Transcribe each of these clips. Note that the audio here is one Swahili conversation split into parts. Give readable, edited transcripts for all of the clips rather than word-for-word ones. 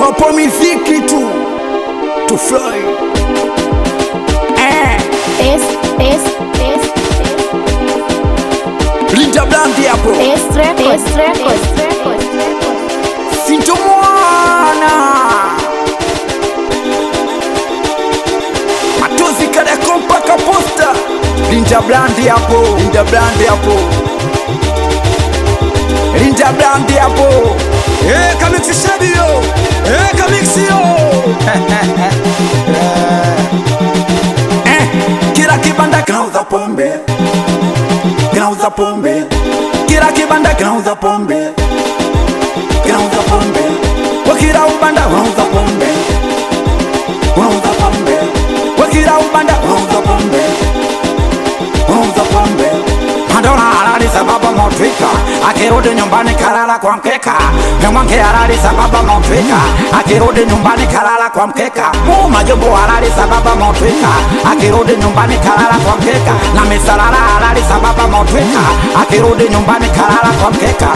hapo miziki tu fly. Linda Blandi hapo Sintomwana Matozi kada kompaka posta. Linda Blandi hapo, Linda Blandi hapo, Linda Blandi hapo. Kamixi Shabio, Kamixi yo. Kila kibanda kinauza pombe, kinauza pombe. Kila kibanda kinauza pombe, kinauza pombe. Kwa kila ubanda unauza pombe, unauza pombe. Kwa kila ubanda unauza pombe, unauza pombe. Madona halali sababu motrika, akirudi nyumbani kalala kwa mkeka. Mwanamke halali sababu motrika, akirudi nyumbani kalala kwa mkeka. Majombo halali sababu motrika, akirudi nyumbani kalala kwa mkeka. Na misalala halali sababu motrika, akirudi nyumbani kalala kwa mkeka.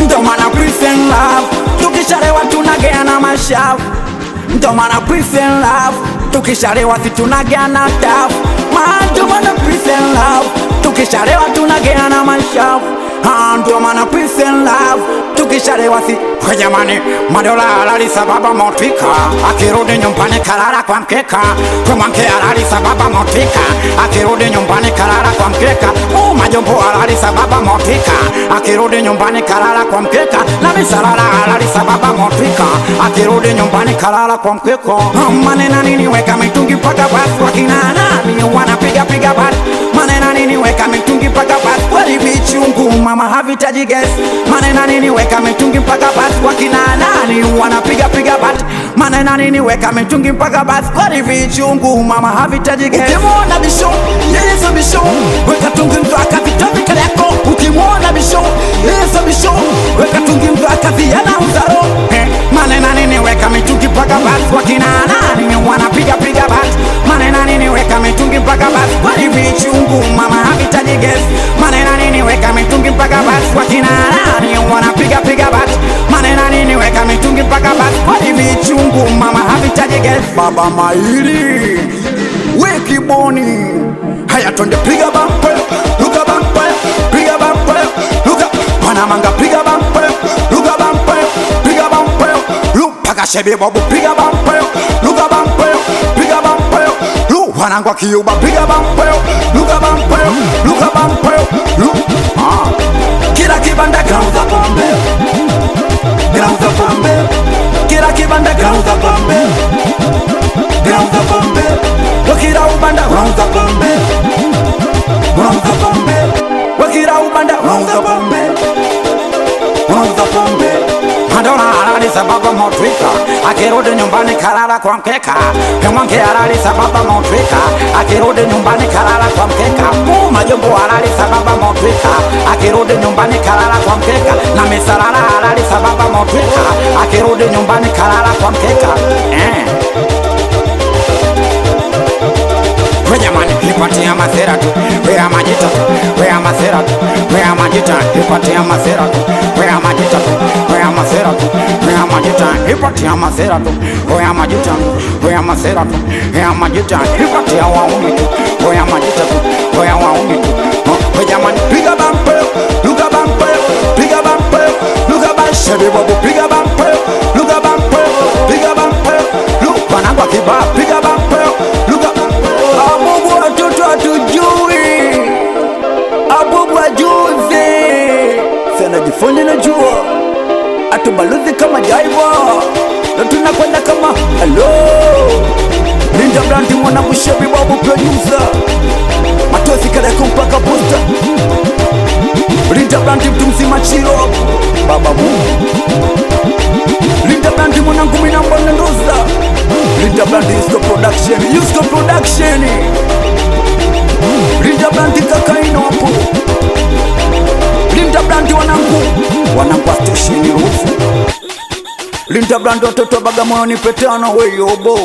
Ndo maana peace and love, tukisharewa tunageana mashavu. Ndo maana peace and love, tukisharewa si tunageana tafu. Ndo maana peace and love, tukisharewa tunageana mashavu. Ndo maana peace and love, tukisharewa si kwa jamani. Madola halali sababu motrika, akirudi nyumbani kalala kwa mkeka. Kwa mwanamke halali sababu motrika, akirudi nyumbani kalala kwa mkeka. Majombo halali sababu motrika, akirudi nyumbani kalala kwa mkeka. Na misalala halali sababu motrika, akirudi nyumbani kalala kwa mkeka. Manena nini weka mitungi paka basi, wakina nani wanapiga piga basi. Manena nini weka mitungi paka basi, wali bichungu mama havitaji gas. Manena nini weka mitungi paka basi, wakina nani wanapiga piga basi. Manena nini weka mitungi paka basi, wali bichungu mama havitaji gas. Ukimwona bisho, yeso bisho, weka tungi mpaka vitavi kale yako. Ukimwona bisho, yeso bisho, weka tungi mpaka viyana uzaro. Manena nini weka mitungi paka basi, wakina nani wanapiga piga basi. Manena nini weka mitungi paka basi, wali bichungu mama havitaji gas. Manena nini weka mitungi paka basi, wakina nani wanapiga piga basi. Manena nini weka mitungi paka basi, wali bichungu mama havitaji gas. Baba Maili weki boni, haya twende piga bampa, luka bampa, piga bampa, luka Panamanga piga bampa, luka bampa, piga bampa, luka Shebe Bobu piga bampa, luka bampa, piga bampa, luka Wanangwa Kiyuba piga bampa, luka bampa, luka bampa, luka kila kibanda kinauza pombe, kinauza pombe. Kila kibanda kinauza pombe, kinauza pombe. Wakira ubanda unauza pombe, unauza pombe. Wakira ubanda unauza pombe, unauza pombe. Madona halali sababu motrika, akirudi nyumbani kalala kwa mkeka. Mwanamke halali sababu motrika, akirudi nyumbani kalala kwa mkeka. Majombo halali sababu motrika, akirudi nyumbani kalala kwa mkeka. Na misalala halali sababu motrika, akirudi nyumbani kalala kwa mkeka. Jamani, hipatia masera tu, wea majita tu, wea masera tu, wea majita, hipatia masera tu, wea majita tu, wea masera tu, wea majita, hipatia masera tu, wea majita, wea masera tu, wea majita, hipatia wauni tu, wea majita tu, wea wauni tu. Jamani, piga bampa, luka bampa, piga bampa, luka Shebe Bobu piga bampa, luka bampa, piga bampa, luka Wanangwa Kiba piga bampa, luka Abubu watoto hatujui, abubu wajuzi. Sana jifunye na jua, atubaluzi kama jaiva, na tunakwenda kama hello. Linda Blandi mwanangu Shebe Bobu producer, Matozi kada kumpaka posta. Linda Blandi mtu mzima chiro, baba Mungu. Linda Blandi mwanangu minamba nandoza. Linda Blandi Yusko Production, Yusko Production. Linda Blandi kakaino hapo. Linda Blandi wanangu, wanangu wa station rufu. Linda Blandi watoto Bagamoyo ni petano weyobo.